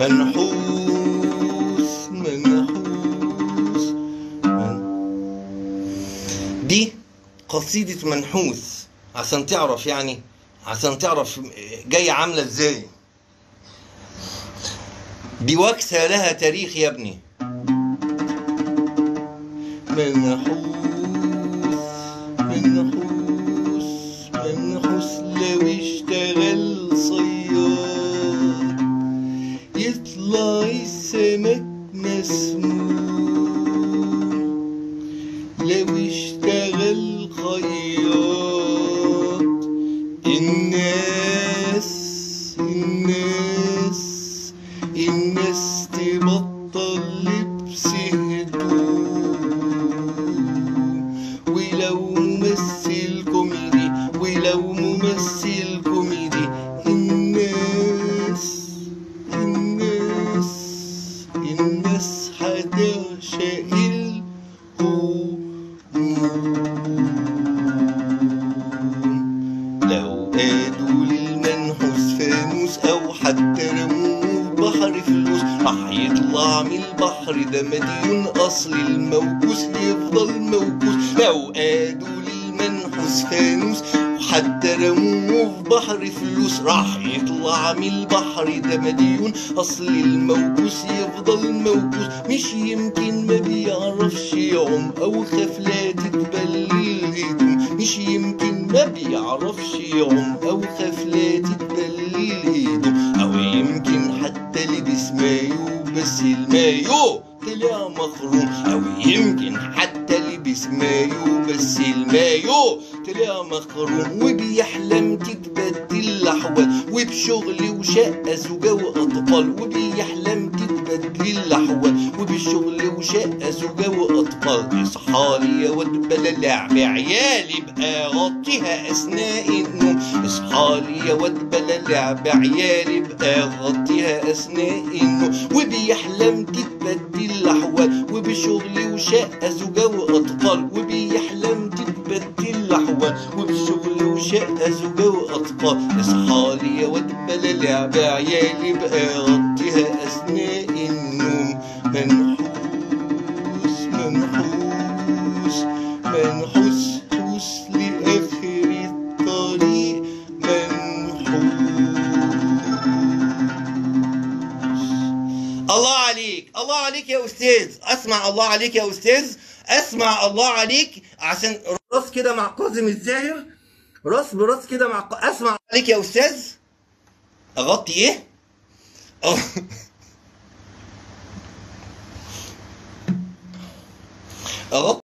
منحوس منحوس دي قصيدة منحوس، عشان تعرف يعني، عشان تعرف جاية عاملة ازاي. دي وكسة لها تاريخ يا ابني. منحوس منحوس منحوس لو اشتغل صياد يطلع السمك مسموم، لو اشتغل خياط الناس تبطل لبس هدوم، ولو ممثل كوميدي الناس هتعشق الهموم. لو قادوا للمنحوس فانوس او حتى رموه بحر فلوس، راح يطلع من البحر ده مديون، اصل الموكوس يفضل موكوس. لو قادوا للمنحوس فانوس وحتى رموه في بحر فلوس، راح يطلع من البحر ده مديون، اصل الموكوس يفضل موكوس. مش يمكن ما بيعرفش يعوم او خاف لا تتبل الهدوم، مش يمكن ما بيعرفش يعوم او خاف لا تتبل الهدوم، او يمكن حتى لبس مايو بس المايو طلع مخروم، او يمكن حتى لبس مايو بس المايو طلع مخروم. وبيحلم تتبدل الاحوال وبشغل وشقه زوجه واطفال، وبيحلم تتبدل الاحوال وبشغل وشقه زوجه واطفال. اصحالي يا واد بلا لعب عيالي بقى غطيها اثناء النوم، اصحالي يا واد بلا لعب عيالي بقى غطيها اثناء النوم. وبيحلم تتبدل الاحوال وبشغل وشقه زوجه واطفال، وبيحلم تتبدل الاحوال وبشغل وشقه زوجه واطفال. اصحالي يا واد بلا لعب عيالي بقى غطيها اثناء النوم. منحوس منحوس منحوس حوس لاخر الطريق منحوس. الله عليك، الله عليك يا استاذ، اسمع الله عليك يا استاذ، اسمع الله عليك. عشان راس كده مع كاظم الزاهر، راس براس كده مع اسمع عليك يا استاذ. اغطي ايه؟ اغطي